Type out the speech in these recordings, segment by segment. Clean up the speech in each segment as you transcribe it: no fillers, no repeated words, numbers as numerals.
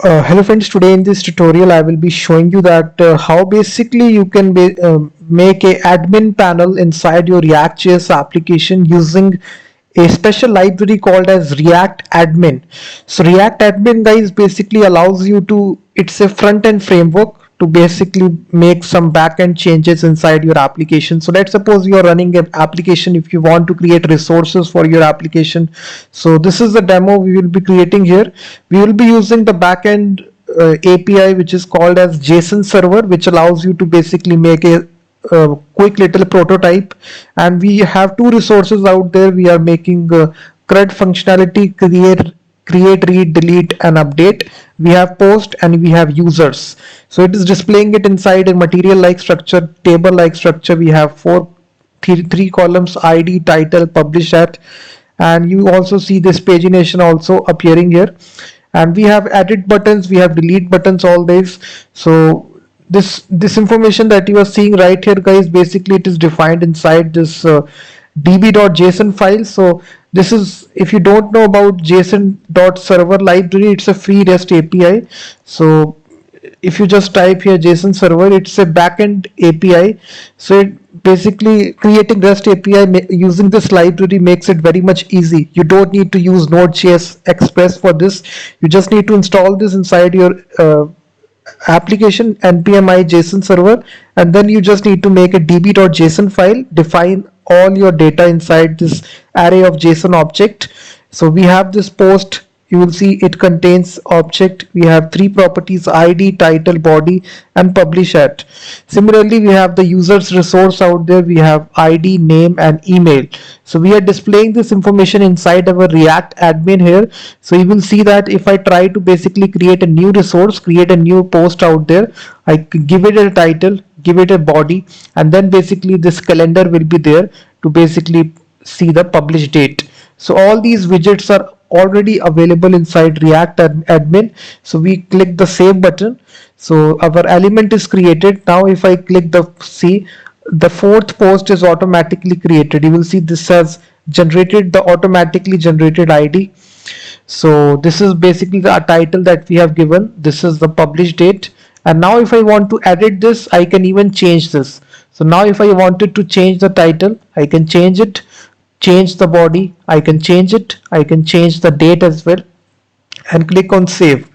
Hello friends, today in this tutorial I will be showing you that how basically you can make a admin panel inside your React.js application using a special library called as React Admin. So React Admin, guys, basically allows you to, it's a front-end framework to basically make some back-end changes inside your application. So let's suppose you are running an application. If you want to create resources for your application, so this is the demo we will be creating here. We will be using the back-end API, which is called as JSON-Server, which allows you to basically make a quick little prototype. And we have two resources out there. We are making CRUD functionality, create, read, delete, and update. We have post and we have users. So it is displaying it inside a material like structure, table like structure. We have three columns: ID, title, publish at, and you also see this pagination also appearing here. And we have edit buttons, we have delete buttons, all these. So this information that you are seeing right here, guys, basically it is defined inside this db.json file. So this is, if you don't know about JSON.server library, it's a free REST API. So if you just type here JSON-Server, it's a backend API. So it basically creating REST API using this library makes it very much easy. You don't need to use Node.js Express for this. You just need to install this inside your application npm i JSON-Server, and then you just need to make a db.json file, define all your data inside this array of JSON object. So we have this post. You will see it contains object. We have three properties: ID, title, body, and publish at. Similarly, we have the users resource out there. We have ID, name, and email. So we are displaying this information inside our React admin here. So you will see that if I try to basically create a new resource, create a new post out there, I give it a title, give it a body, and then basically this calendar will be there to basically see the publish date. So all these widgets are already available inside React admin. So we click the save button. So our element is created. Now if I click the fourth post is automatically created. You will see this has generated the automatically generated ID. So this is basically the title that we have given. This is the publish date. And now if I want to edit this, I can even change this. So now if I wanted to change the title, I can change it. Change the body, I can change it. I can change the date as well, and click on save.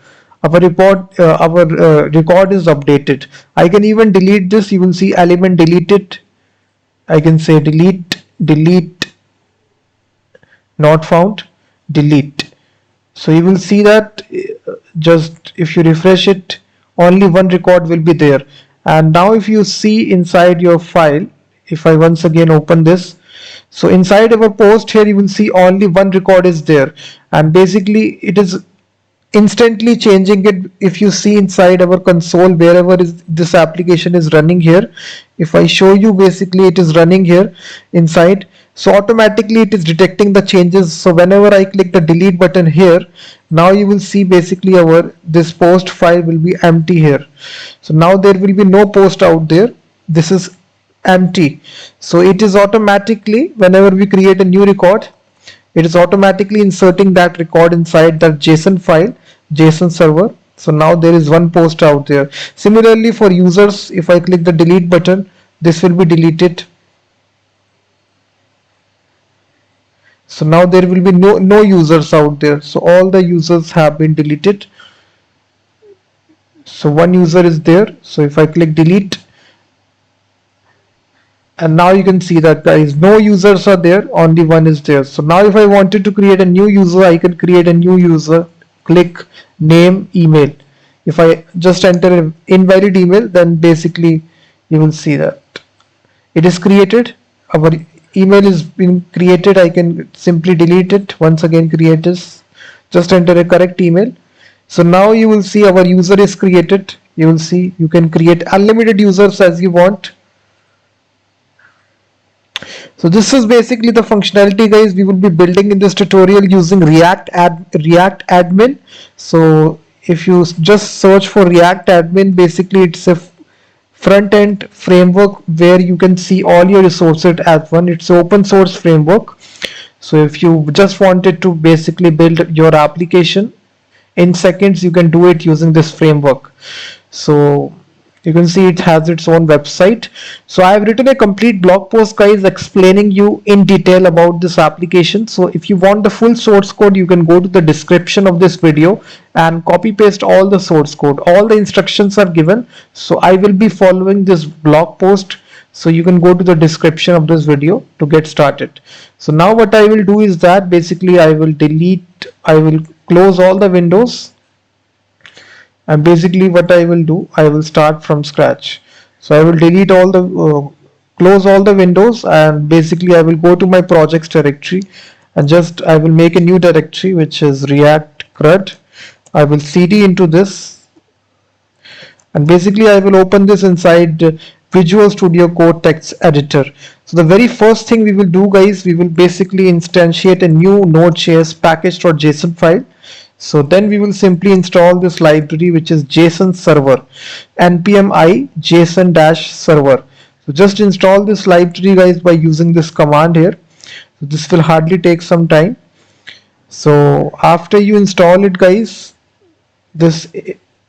Our record is updated. I can even delete this. You will see element deleted. I can say delete, not found, delete. So you will see that just if you refresh it, only one record will be there. And now if you see inside your file, if I once again open this, so inside our post here, you will see only one record is there, and basically it is instantly changing it. If you see inside our console, wherever this application is running here, if I show you, basically it is running here inside. So automatically it is detecting the changes. So whenever I click the delete button here, now you will see basically this post file will be empty here. So now there will be no post out there. This is empty. So it is automatically, whenever we create a new record, it is automatically inserting that record inside that JSON file, JSON-Server. So now there is one post out there. Similarly for users, if I click the delete button, this will be deleted. So now there will be no users out there. So all the users have been deleted. So one user is there. So if I click delete, and now you can see that, guys, no users are there, only one is there. So now if I wanted to create a new user, I can create a new user, click name, email. If I just enter an invalid email, then basically you will see that it is created. Our email is being created. I can simply delete it. Once again, create this, just enter a correct email. So now you will see our user is created. You will see you can create unlimited users as you want. So this is basically the functionality, guys, we will be building in this tutorial using React admin. So if you just search for React admin, basically it's a front-end framework where you can see all your resources at one. It's an open source framework. So if you just wanted to basically build your application, in seconds you can do it using this framework. So you can see it has its own website. So I have written a complete blog post, guys, explaining you in detail about this application. So if you want the full source code, you can go to the description of this video and copy paste all the source code. All the instructions are given. So I will be following this blog post. So you can go to the description of this video to get started. So now what I will do is that basically I will close all the windows. And basically what I will do, I will start from scratch. So I will delete all the close all the windows, and basically I will go to my projects directory and I will make a new directory which is React CRUD. I will cd into this, and basically I will open this inside Visual Studio Code text editor. So the very first thing we will do, guys, we will basically instantiate a new Node.js package.json file. So then we will simply install this library which is JSON-Server, npm I JSON-Server. So just install this library, guys, by using this command here. So this will hardly take some time. So after you install it, guys, this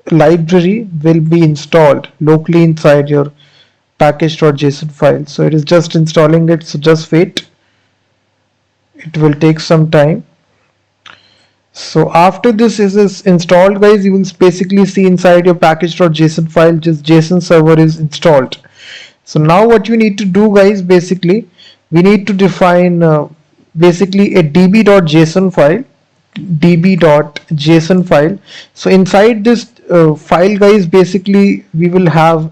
library will be installed locally inside your package.json file. So it is just installing it, so just wait. It will take some time. So after this is installed, guys, you will basically see inside your package.json file just JSON-Server is installed. So now what you need to do, guys, basically we need to define basically a db.json file. So inside this file, guys, basically we will have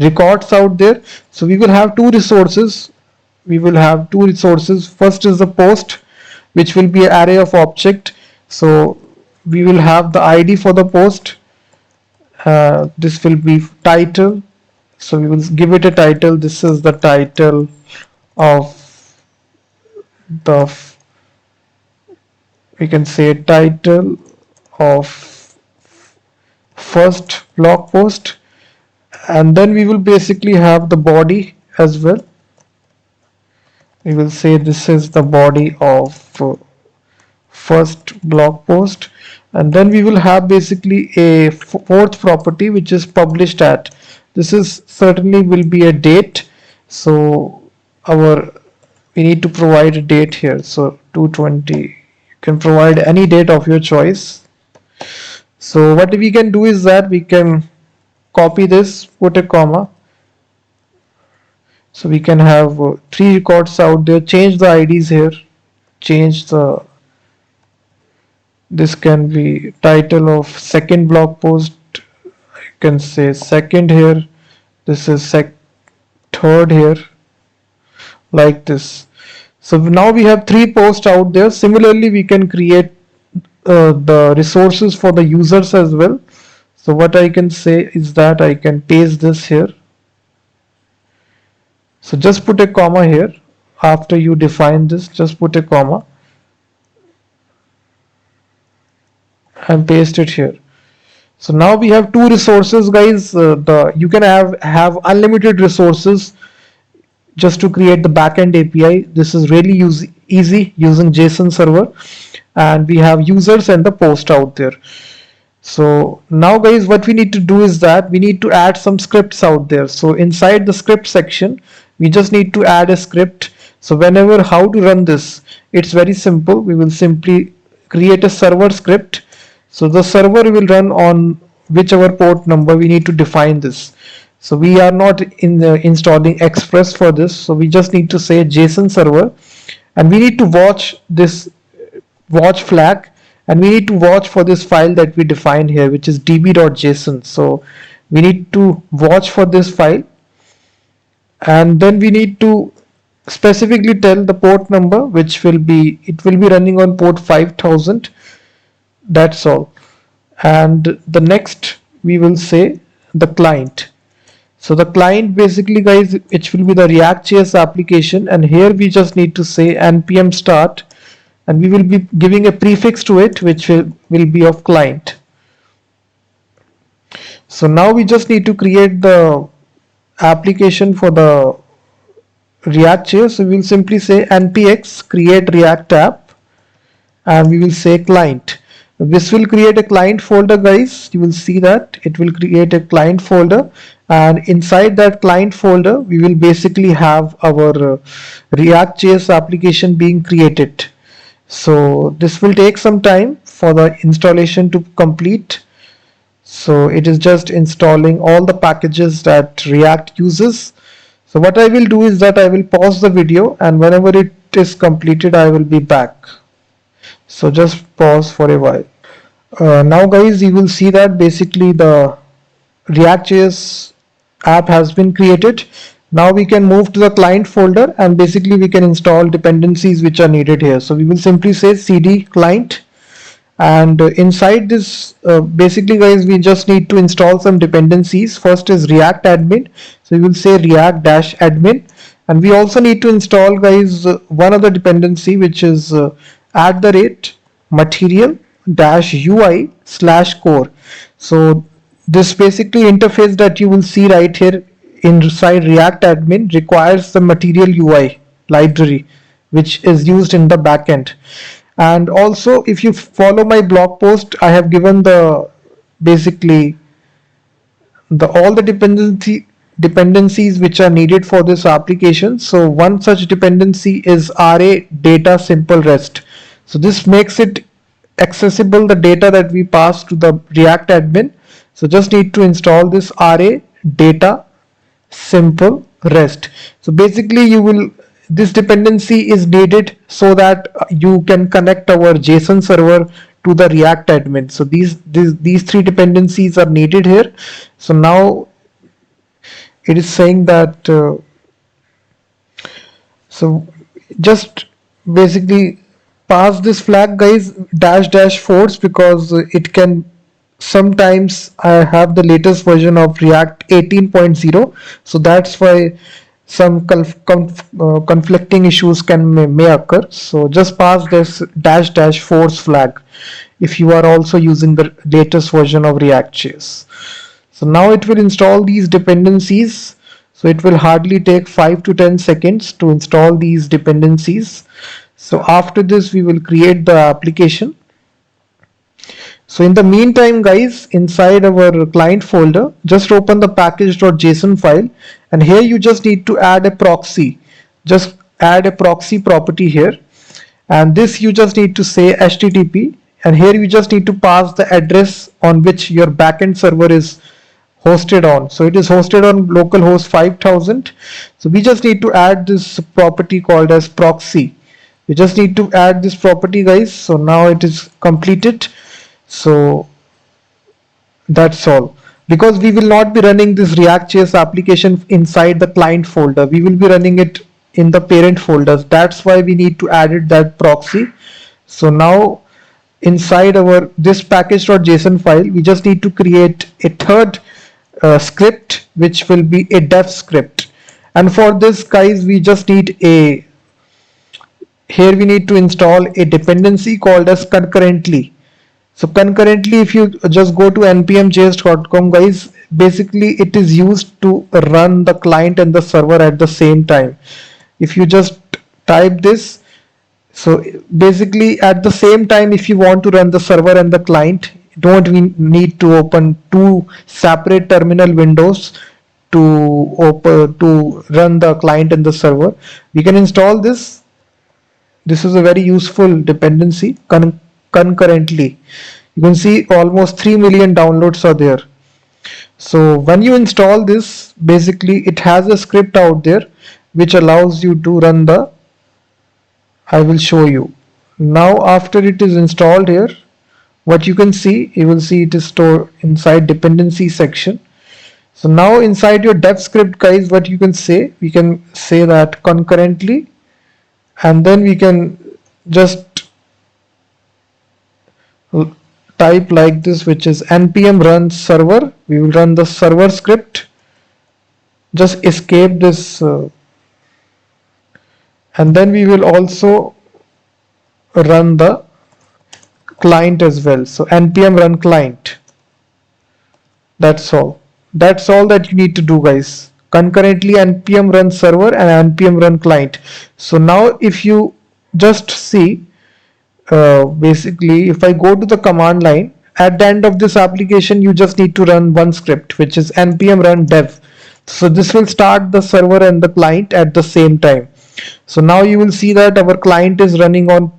records out there. So we will have two resources. First is the post, which will be an array of object. So we will have the ID for the post. This will be title. So we will give it a title. This is the title of we can say title of first blog post. And then we will basically have the body as well. We will say this is the body of first blog post, and then we will have basically a fourth property which is published at. This is certainly will be a date. So we need to provide a date here. So 220. You can provide any date of your choice. So what we can do is that we can copy this, put a comma. So we can have three records out there. Change the IDs here. This can be title of second blog post. I can say second here. This is third here, like this. So now we have three posts out there. Similarly, we can create the resources for the users as well. So what I can say is that I can paste this here. So just put a comma here. After you define this, just put a comma and paste it here. So now we have two resources, guys. You can have unlimited resources just to create the backend API. This is really easy using JSON-Server, and we have users and the post out there. So now, guys, what we need to do is that we need to add some scripts out there. So inside the script section, we just need to add a script. So how to run this, it's very simple. We will simply create a server script. So the server will run on whichever port number. We need to define this. So we are not installing Express for this. So we just need to say JSON-Server, and we need to watch this watch flag, and we need to watch for this file that we defined here, which is db.json. So we need to watch for this file, and then we need to specifically tell the port number, which will be running on port 5000. That's all. And the next we will say the client. So the client, basically, guys, it will be the React.js application, and here we just need to say npm start, and we will be giving a prefix to it, which will be of client. So now we just need to create the application for the React.js. So we will simply say npx create React app, and we will say client. This will create a client folder, guys. You will see that it will create a client folder, and inside that client folder we will basically have our React.js application being created. So this will take some time for the installation to complete. So it is just installing all the packages that React uses. So what I will do is that I will pause the video, and whenever it is completed I will be back. So just pause for a while. Now guys, you will see that basically the React.js app has been created. Now we can move to the client folder, and basically we can install dependencies which are needed here. So we will simply say cd client, and inside this basically guys, we just need to install some dependencies. First is React admin, so we will say react dash admin, and we also need to install, guys, one other dependency, which is @material dash UI slash core. So this basically interface that you will see right here inside React admin requires the material UI library, which is used in the backend. And also, if you follow my blog post, I have given the basically all the dependencies which are needed for this application. So one such dependency is array data simple rest. So this makes it accessible the data that we pass to the React admin. So just need to install this array data simple rest. So basically this dependency is needed so that you can connect our JSON server to the React admin. So these three dependencies are needed here. So now it is saying that so just basically pass this flag, guys, dash force, because it can sometimes I have the latest version of React 18.0, so that's why some conflicting issues may occur. So just pass this dash force flag if you are also using the latest version of React.js. So now it will install these dependencies. So it will hardly take 5 to 10 seconds to install these dependencies. So after this we will create the application. So in the meantime, guys, inside our client folder, just open the package.json file, and here you just need to add a proxy. Just add a proxy property here, and this you just need to say HTTP, and here you just need to pass the address on which your backend server is hosted on. So it is hosted on localhost 5000. So we just need to add this property called as proxy. We just need to add this property, guys. So now it is completed. So that's all, because we will not be running this React.js application inside the client folder. We will be running it in the parent folders. That's why we need to add that proxy. So now inside our this package.json file, we just need to create a third script, which will be a def script. And for this, guys, we just need here we need to install a dependency called as concurrently. So concurrently, if you just go to npmjs.com, guys, basically it is used to run the client and the server at the same time. If you just type this, so basically at the same time, if you want to run the server and the client, don't we need to open two separate terminal windows to run the client and the server. We can install this. This is a very useful dependency, concurrently. You can see almost 3 million downloads are there. So when you install this, basically it has a script out there which allows you to run the, I will show you. Now after it is installed here, what you can see, you will see it is stored inside dependency section. So now inside your dev script, guys, what you can say, we can say that concurrently, and then we can just type like this, which is npm run server. We will run the server script. Just escape this and then we will also run the client as well. So npm run client. That's all that you need to do, guys. Concurrently npm run server and npm run client. So now if you just see, basically if I go to the command line, at the end of this application you just need to run one script, which is npm run dev. So this will start the server and the client at the same time. So now you will see that our client is running on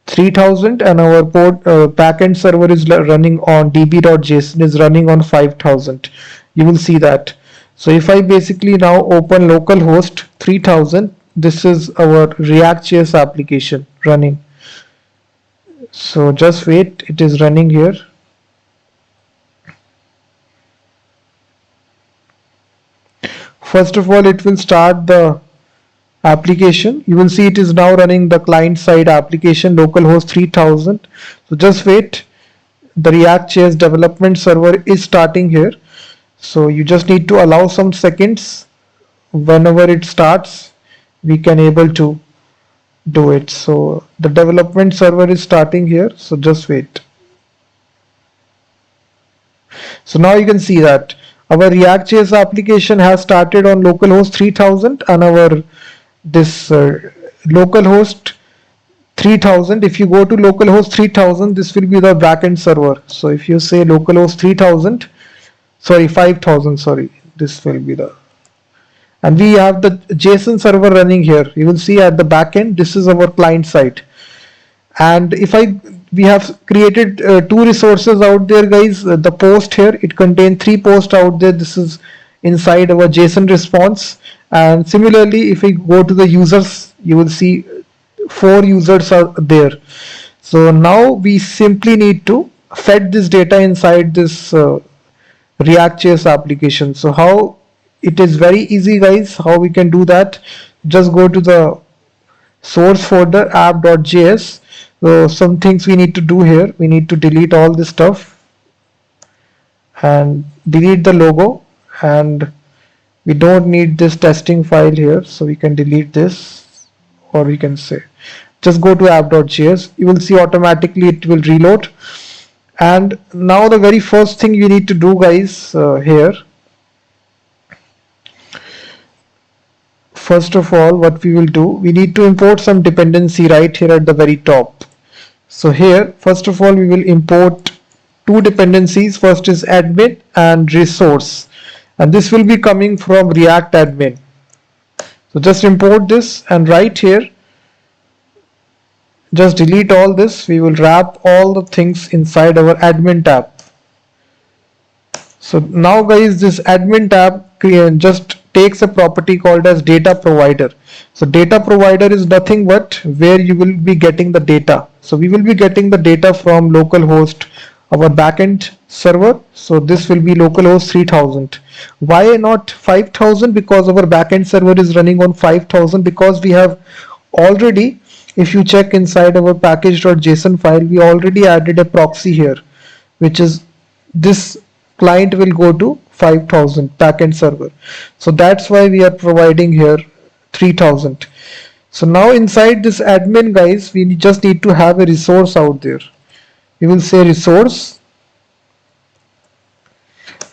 3000 and our backend server is running on db.json is running on 5000. You will see that. So if I basically now open localhost 3000, this is our React.js application running. So just wait, it is running here. First of all, it will start the application. You will see it is now running the client side application localhost 3000. So just wait, the React.js development server is starting here. So you just need to allow some seconds. Whenever it starts, we can able to do it. So the development server is starting here, so just wait. So now you can see that our React.js application has started on localhost 3000 and our this localhost 3000. If you go to localhost 3000, this will be the backend server. So if you say localhost 3000, sorry 5000, sorry, this will be the, and we have the JSON server running here. You will see at the backend, this is our client side. And if we have created two resources out there, guys. The post here, it contains 3 posts out there. This is inside our JSON response. And similarly, if we go to the users, you will see 4 users are there. So now we simply need to fed this data inside this React.js application. So how it is very easy, guys, how we can do that. Just go to the source folder app.js. So some things we need to do here. We need to delete all this stuff and delete the logo, and we don't need this testing file here, so we can delete this, or we can say just go to app.js. You will see automatically it will reload. And now the very first thing you need to do, guys, here, first of all, what we will do, we need to import some dependency right here at the very top. So here, first of all, we will import 2 dependencies. First is admin and resource, and this will be coming from React admin. So just import this, and right here, just delete all this. We will wrap all the things inside our admin tab. So now, guys, this admin tab just takes a property called as data provider. So data provider is nothing but where you will be getting the data. So we will be getting the data from localhost, our backend server. So this will be localhost 3000. Why not 5000? Because our backend server is running on 5000, because we have already, if you check inside our package.json file, we already added a proxy here, which is this client will go to 5000 backend server. So that's why we are providing here 3000. So now inside this admin, guys, we just need to have a resource out there. We will say resource,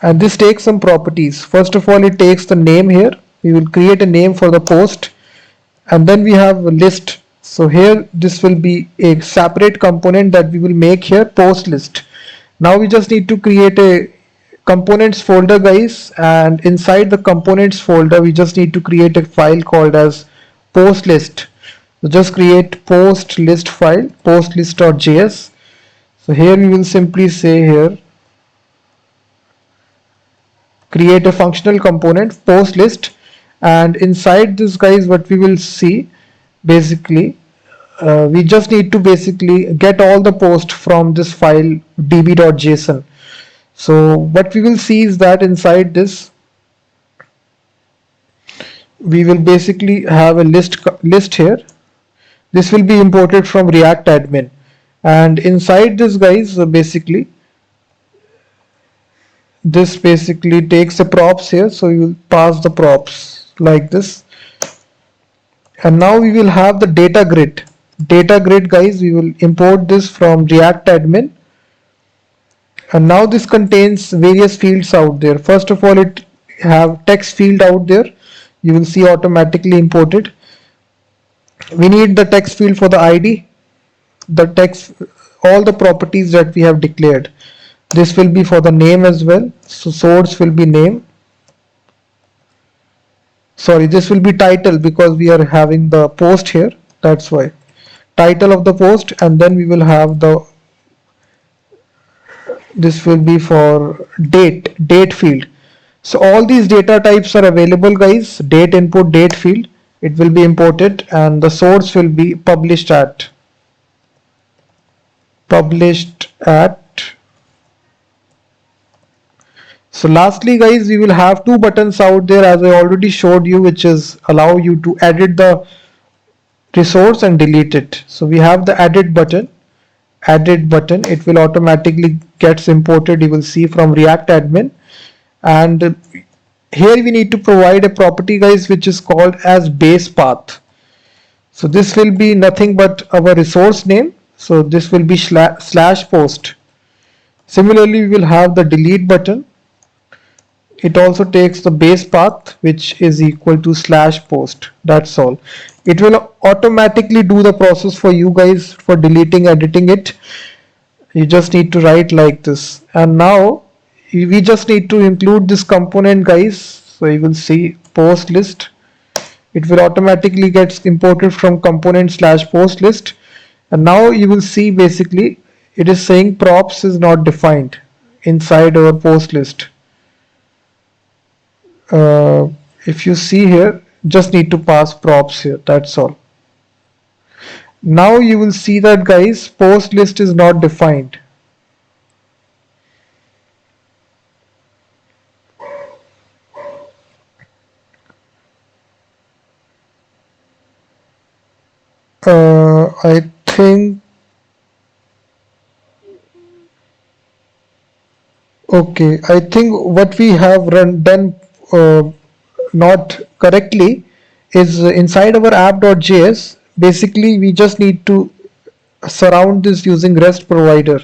and this takes some properties. First of all, it takes the name here. We will create a name for the post, and then we have a list. So here this will be a separate component that we will make here, post list. Now we just need to create a components folder, guys, and inside the components folder we just need to create a file called as post list. So just create post list file, postlist.js. So here we will simply say here, create a functional component post list, and inside this, guys, what we will see, basically we just need to basically get all the post from this file db.json. So what we will see is that inside this we will basically have a list here. This will be imported from React admin, and inside this, guys, basically this basically takes the props here. So you will pass the props like this, and now we will have the data grid. Guys, we will import this from React admin, and now this contains various fields out there. First of all, it have text field out there. You will see automatically imported. We need the text field for the ID. the text, all the properties that we have declared. This will be for the name as well. So source will be name. Sorry, this will be title because we are having the post here. That's why. Title of the post, and then we will have the, this will be for date field. So all these data types are available, guys. Date input, date field, it will be imported, and the source will be published at So lastly, guys, we will have two buttons out there, as I already showed you, which is allow you to edit the resource and delete it. So we have the edit button. It will automatically gets imported, you will see, from React admin. And here we need to provide a property, guys, which is called as base path. So this will be nothing but our resource name. So this will be slash post. Similarly, we will have the delete button. It also takes the base path, which is equal to slash post. That's all. It will automatically do the process for you guys for deleting, editing it. You just need to write like this. And now we just need to include this component, guys. So you will see post list. It will automatically get imported from component slash post list. And now you will see basically it is saying props is not defined inside our post list. If you see here, just need to pass props here, that's all. Now you will see that, guys, post list is not defined. I think, okay, I think what we have done not correctly is inside our app.js. Basically, we just need to surround this using REST provider.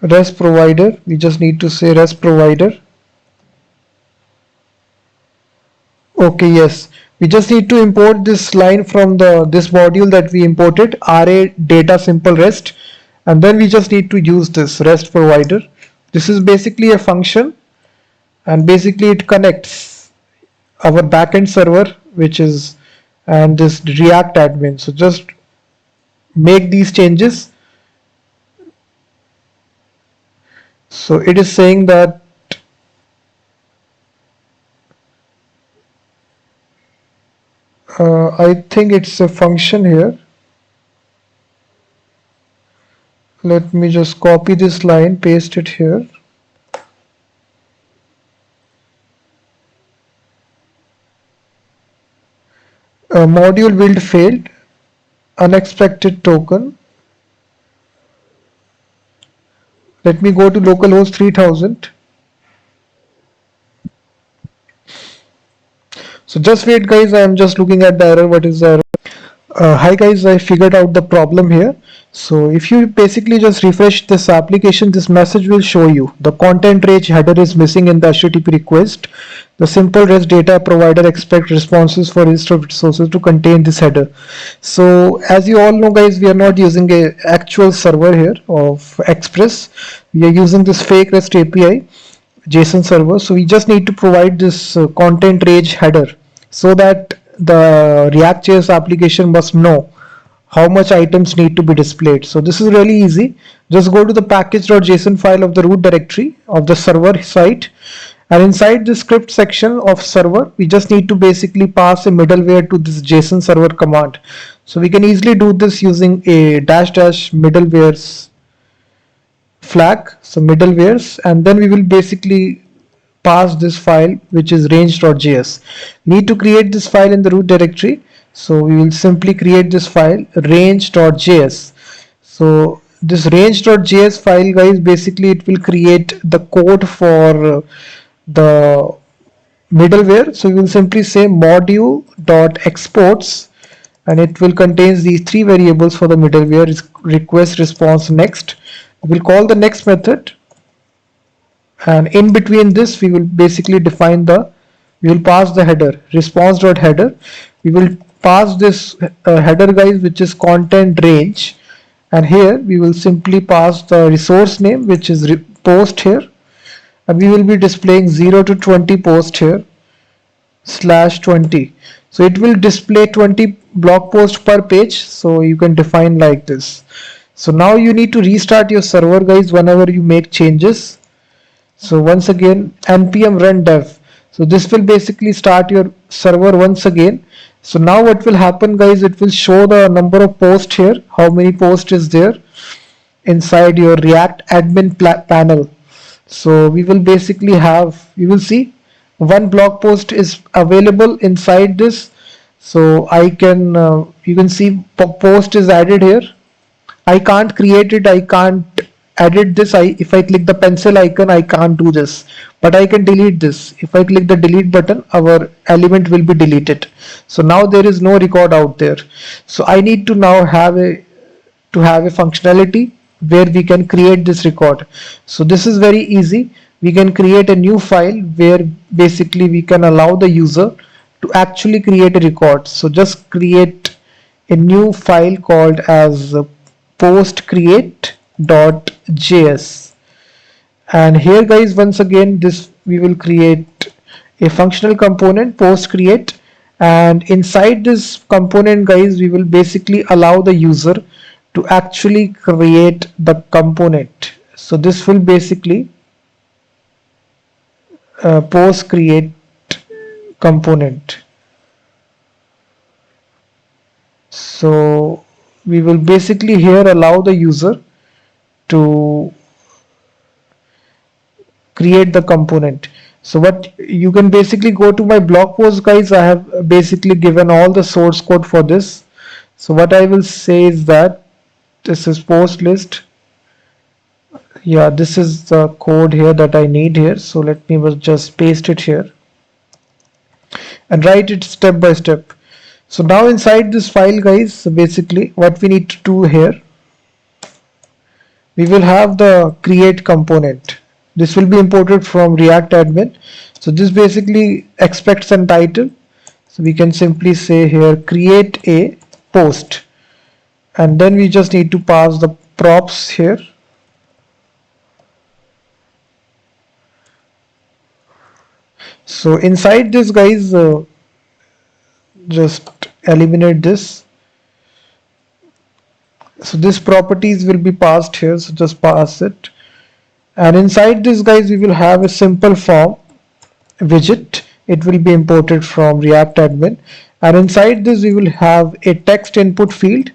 We just need to say REST provider. Okay, yes. We just need to import this line from this module that we imported, RA data simple REST, and then we just need to use this REST provider. This is basically a function, and basically it connects our backend server, which is, and this React admin. So just make these changes. So it is saying that I think it's a function here. Let me just copy this line, paste it here. Module build failed, unexpected token. Let me go to localhost 3000. So just wait, guys, I am just looking at the error. What is the error? Hi guys, I figured out the problem here. So if you basically just refresh this application, this message will show you the content range header is missing in the HTTP request. The simple REST data provider expect responses for list of resources to contain this header. So as you all know, guys, we are not using a actual server here of Express. We are using this fake REST API JSON server. So we just need to provide this content range header so that the React.js application must know how much items need to be displayed. So this is really easy. Just go to the package.json file of the root directory of the server site, and inside the script section of server, we just need to basically pass a middleware to this JSON server command. So we can easily do this using a -- middlewares flag. So middlewares, and then we will basically pass this file, which is range.js. Need to create this file in the root directory. So we will simply create this file, range.js. So this range.js file, guys, basically it will create the code for the middleware. So we will simply say module.exports, and it will contain these three variables for the middleware: request, response, next. We will call the next method, and in between this we will basically define we will pass the header, response.header. We will pass this header guys, which is content range, and here we will simply pass the resource name, which is post here, and we will be displaying 0 to 20 post here /20. So it will display 20 blog posts per page, so you can define like this. So now you need to restart your server guys whenever you make changes. So once again npm run dev, so this will basically start your server once again. So now what will happen guys, it will show the number of posts here, how many posts is there inside your React admin panel. So we will basically have, you will see one blog post is available inside this. So I can you can see post is added here. I can't create it, I can't edit this. If I click the pencil icon, I can't do this, but I can delete this. If I click the delete button, our element will be deleted. So now there is no record out there. So I need to now have a functionality where we can create this record. So this is very easy. We can create a new file where basically we can allow the user to actually create a record. So just create a new file called as postcreate.js, and here guys, once again this we will create a functional component postcreate, and inside this component guys, we will basically allow the user to actually create the component. So this will basically post create component. So we will basically here allow the user to create the component. So what you can basically go to my blog post guys, I have basically given all the source code for this. So what I will say is that this is post list. Yeah, this is the code here that I need here. So let me just paste it here and write it step by step. So now inside this file guys, so basically what we need to do here, we will have the create component. This will be imported from React admin. So this basically expects a title. So we can simply say here create a post, and then we just need to pass the props here. So inside this guys, just eliminate this. So this properties will be passed here, so just pass it. And inside this guys, we will have a simple form widget. It will be imported from React admin, and inside this we will have a text input field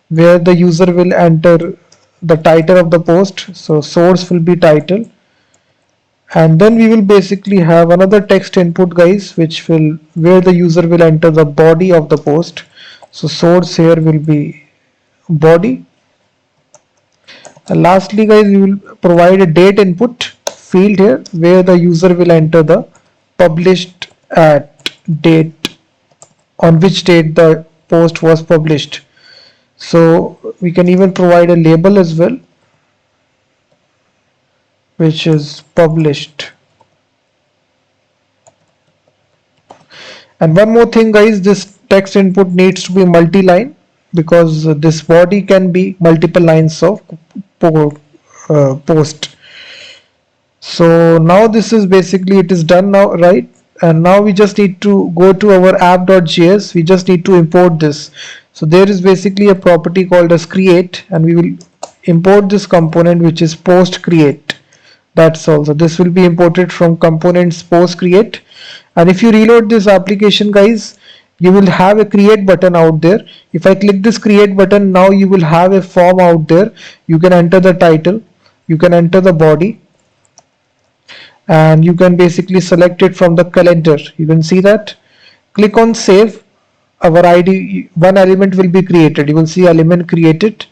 where the user will enter the title of the post. So source will be title, and then we will basically have another text input guys, which will where the user will enter the body of the post. So source here will be body, and lastly guys, we will provide a date input field here where the user will enter the published at date, on which date the post was published. So we can even provide a label as well, which is published. And one more thing guys, this text input needs to be multi-line, because this body can be multiple lines of post. So now this is basically, it is done now, right? And now we just need to go to our app.js. We just need to import this. So there is basically a property called as create, and we will import this component, which is post create. That's all. So this will be imported from components post create. And if you reload this application guys, you will have a create button out there. If I click this create button, now you will have a form out there. You can enter the title, you can enter the body, and you can basically select it from the calendar. You can see that. Click on save. Our ID, one element will be created. You will see element created.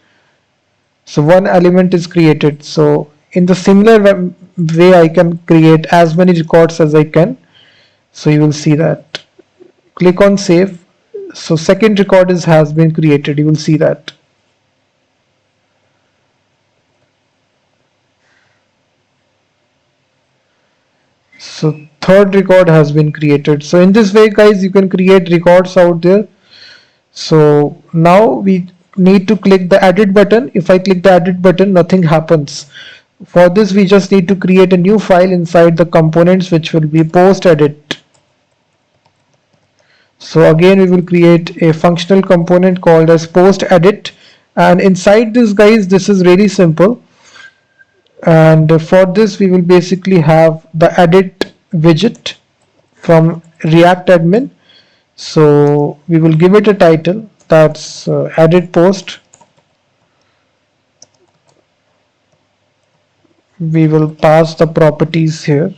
So one element is created. So in the similar way, I can create as many records as I can. So you will see that. Click on save. So second record has been created. You will see that. So third record has been created. So in this way guys, you can create records out there. So now we need to click the edit button. If I click the edit button, nothing happens. For this, we just need to create a new file inside the components, which will be post edit. So again, we will create a functional component called as post edit, and inside this, guys, this is really simple. And for this, we will basically have the edit widget from React admin. So we will give it a title, that's edit post. We will pass the properties here.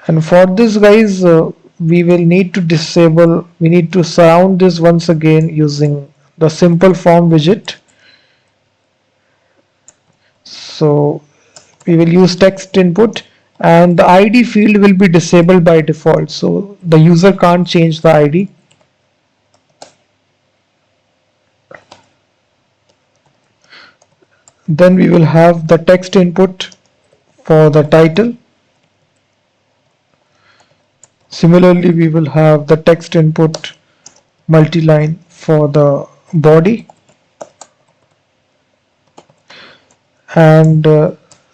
And for this, guys, we will need to surround this once again using the simple form widget. So we will use text input, and the ID field will be disabled by default, so the user can't change the ID. Then we will have the text input for the title. Similarly, we will have the text input multi-line for the body, and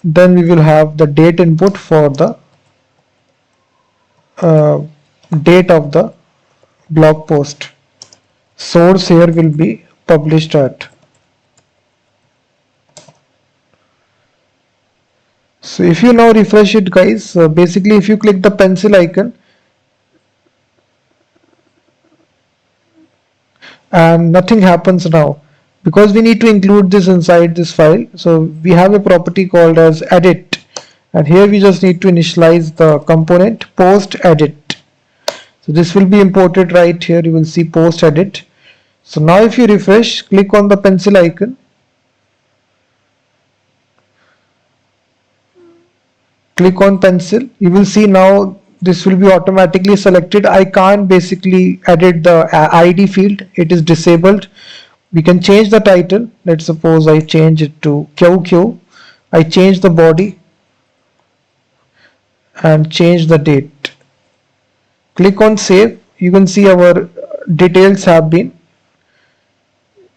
then we will have the date input for the date of the blog post. Source here will be published at. So if you now refresh it, guys, basically if you click the pencil icon and nothing happens now, because we need to include this inside this file. So we have a property called as edit, and here we just need to initialize the component post edit. So this will be imported right here. You will see post edit. So now if you refresh, click on the pencil icon, click on pencil, you will see now this will be automatically selected. I can't basically edit the ID field, it is disabled. We can change the title. Let's suppose I change it to QQ. I change the body and change the date. Click on save. You can see our details have been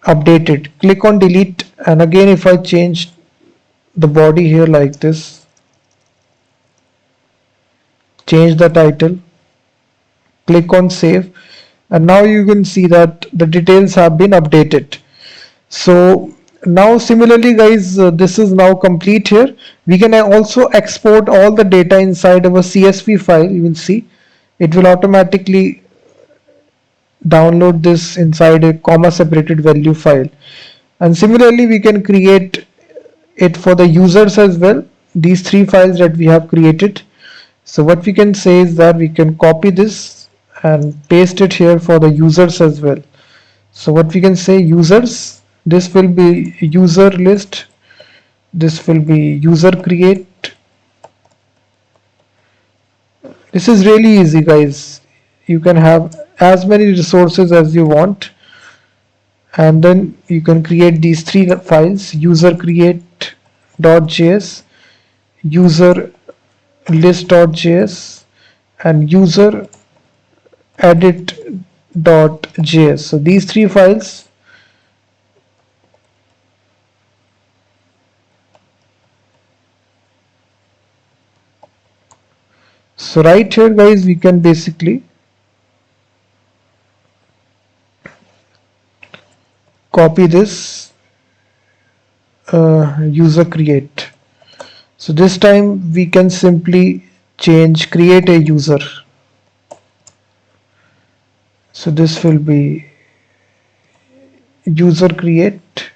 updated. Click on delete, and again if I change the body here like this, change the title, click on save, and now you can see that the details have been updated. So now similarly, guys, this is now complete here. We can also export all the data inside of a CSV file. You will see it will automatically download this inside a comma separated value file. And similarly, we can create it for the users as well, these three files that we have created. So what we can say is that we can copy this and paste it here for the users as well. So what we can say, users, this will be user list, this will be user create. This is really easy, guys. You can have as many resources as you want, and then you can create these three files: user create.js, user list.js, and user edit.js. So these three files. So right here, guys, we can basically copy this user create. So this time we can simply change create a user. So this will be user create,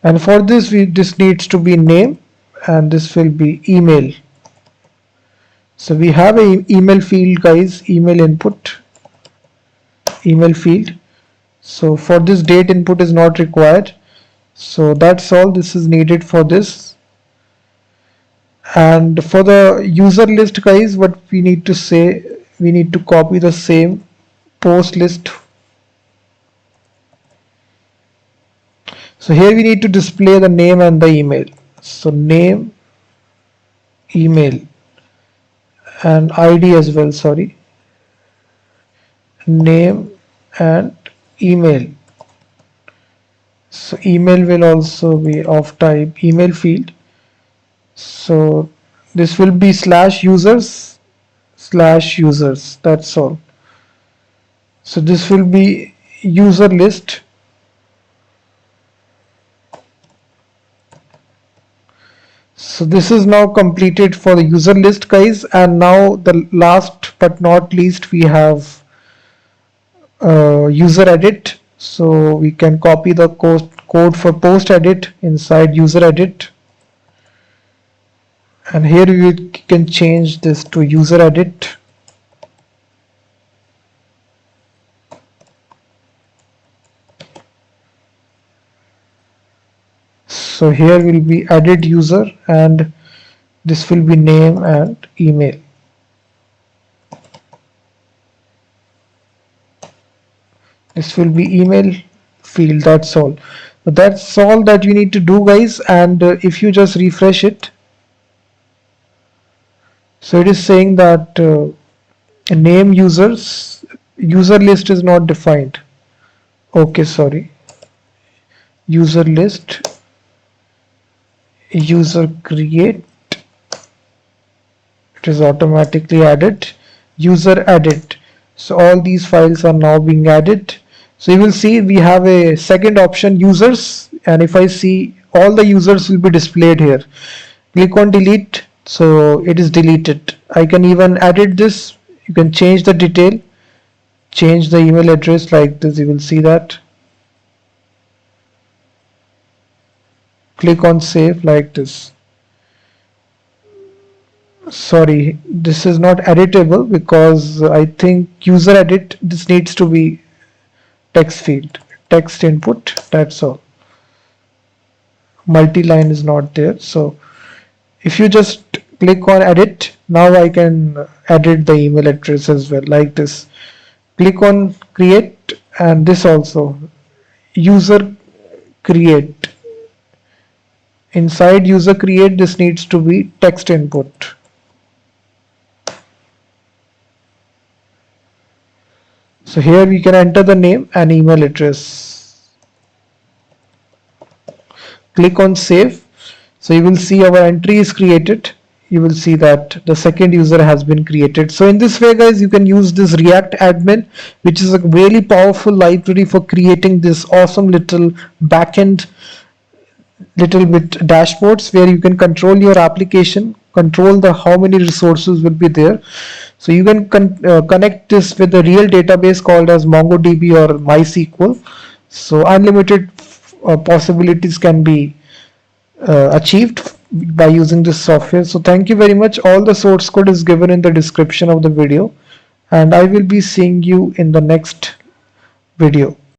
and for this this needs to be name, and this will be email. So we have a email field, guys, email input, email field. So for this, date input is not required. So that's all this is needed for this. And for the user list, guys, what we need to say, we need to copy the same post list. So here we need to display the name and the email. So name email, and ID as well, sorry, name and email. So email will also be of type email field. So this will be /users, that's all. So this will be user list. So this is now completed for the user list, guys, and now the last but not least we have user edit. So we can copy the code for post edit inside user edit, and here you can change this to user edit. So here will be edit user, and this will be name and email. This will be email field, that's all. So that's all that you need to do, guys. And if you just refresh it, so it is saying that name users, user list is not defined. Okay, sorry, user list, user create, it is automatically added, user edit. So all these files are now being added. So you will see we have a second option, users, and if I see, all the users will be displayed here. Click on delete, so it is deleted. I can even edit this. You can change the detail, change the email address like this. You will see that. Click on save like this. Sorry, this is not editable because I think user edit, this needs to be text field, text input, that's all. Multi-line is not there. So if you just click on edit, now I can edit the email address as well like this. Click on create, and this also, user create. Inside user create, this needs to be text input. So here we can enter the name and email address. Click on save. So you will see our entry is created. You will see that the second user has been created. So in this way, guys, you can use this React admin, which is a really powerful library for creating this awesome little backend, little bit dashboards where you can control your application, control the how many resources will be there. So you can connect this with a real database called as MongoDB or MySQL. So unlimited possibilities can be achieved by using this software. So thank you very much. All the source code is given in the description of the video, and I will be seeing you in the next video.